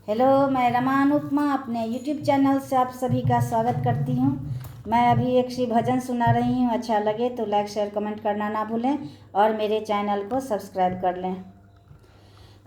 Hello, मैं रमान उपमा अपने YouTube channel से आप सभी का स्वागत करती हूँ। मैं अभी एक श्री भजन सुना रही हूँ। अच्छा लगे तो लाइक शेयर कमेंट करना ना भूलें और मेरे चैनल को सब्सक्राइब कर लें।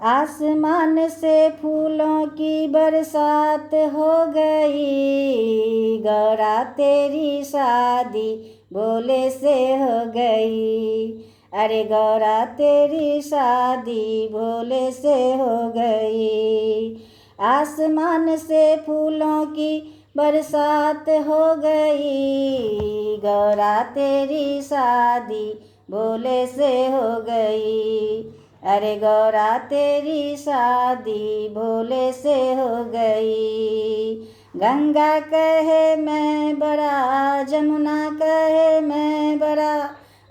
आसमान से फूलों की बरसात हो गई, गौरा तेरी शादी भोले से हो गई। अरे गौरा तेरी शादी भोले से हो गई। आसमान से फूलों की बरसात हो गई, गौरा तेरी शादी भोले से हो गई। अरे गौरा तेरी शादी भोले से हो गई। गंगा कहे मैं बड़ा, जमुना कहे मैं बड़ा,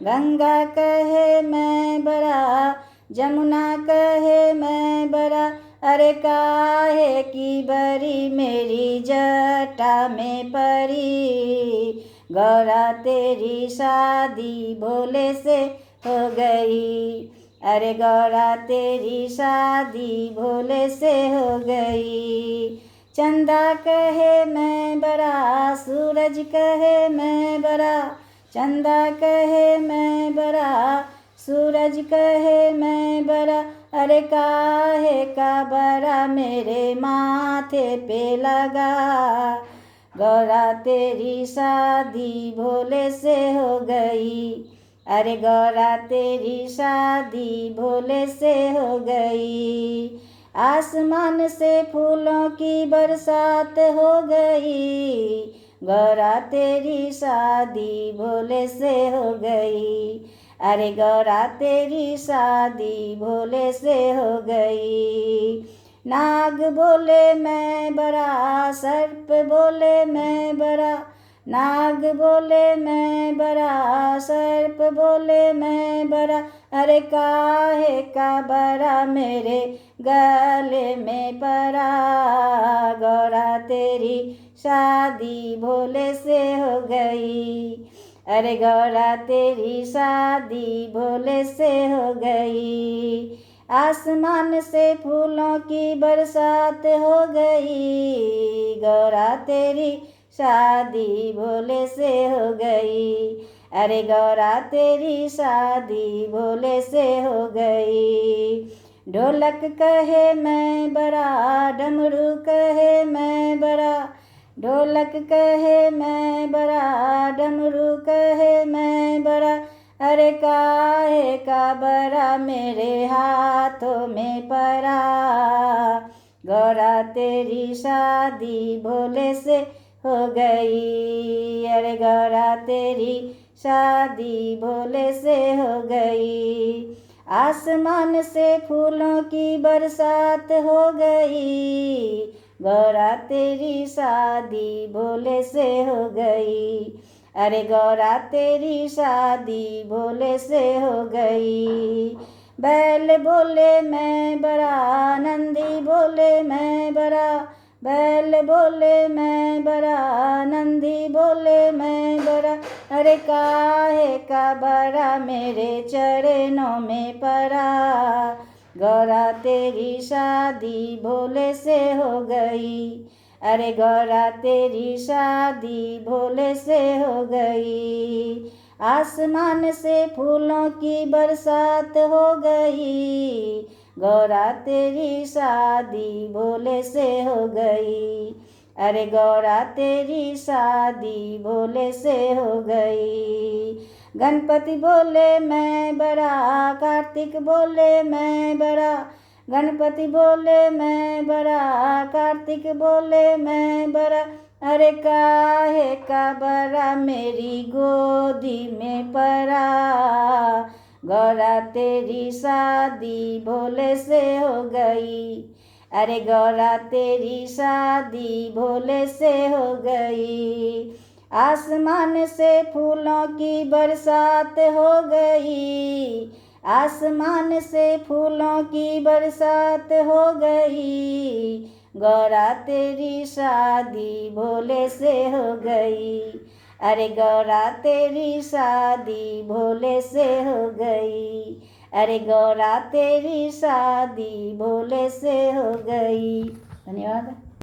गंगा कहे मैं बड़ा, जमुना कहे मैं बड़ा। अरे काहे की बरी मेरी जटा में परी, गौरा तेरी शादी भोले से हो गई। अरे गौरा तेरी शादी भोले से हो गई। चंदा कहे मैं बड़ा, सूरज कहे मैं बड़ा, चंदा कहे मैं बड़ा, सूरज कहे मैं बड़ा। अरे काहे का बड़ा मेरे माथे पे लगा, गौरा तेरी शादी भोले से हो गई। अरे गौरा तेरी शादी भोले से हो गई। आसमान से फूलों की बरसात हो गई, गौरा तेरी शादी भोले से हो गई। अरे गौरा तेरी शादी भोले से हो गई। नाग बोले मैं बड़ा, सर्प बोले मैं बड़ा, नाग बोले मैं बड़ा, सर्प बोले मैं बड़ा। अरे काहे का बड़ा मेरे गले में पड़ा, गौरा तेरी शादी भोले से हो गई। अरे गौरा तेरी शादी भोले से हो गई। आसमान से फूलों की बरसात हो गई, गौरा तेरी शादी भोले से हो गई। अरे गौरा तेरी शादी भोले से हो गई। ढोलक कहे मैं बड़ा, डमरू कहे मैं बड़ा, ढोलक कहे मैं बड़ा, डमरू कहे मैं बड़ा। अरे काहे का बड़ा मेरे हाथों में पड़ा, गौरा तेरी शादी भोले से हो गई। अरे गौरा तेरी शादी भोले से हो गई। आसमान से फूलों की बरसात हो गई, गौरा तेरी शादी भोले से हो गई। अरे गौरा तेरी शादी भोले से हो गई। बैल बोले मैं बड़ा, नंदी बोले मैं बड़ा, बैल बोले मैं बड़ा, नंदी बोले मैं बड़ा। अरे काहे का बड़ा मेरे चरणों में पड़ा, गौरा तेरी शादी भोले से हो गई। अरे गौरा तेरी शादी भोले से हो गई। आसमान से फूलों की बरसात हो गई, गौरा तेरी शादी भोले से हो गई। अरे गौरा तेरी शादी भोले से हो गई। गणपति बोले मैं बड़ा, कार्तिक बोले मैं बड़ा, गणपति बोले मैं बड़ा, कार्तिक बोले मैं बड़ा। अरे काहे का बड़ा मेरी गोदी में पड़ा, गौरा तेरी शादी भोले से हो गई। अरे गौरा तेरी शादी भोले से हो गई। आसमान से फूलों की बरसात हो गई, आसमान से फूलों की बरसात हो गई, गौरा तेरी शादी भोले से हो गई। अरे गौरा तेरी शादी भोले से हो गई। अरे गौरा तेरी शादी भोले से हो गई। धन्यवाद।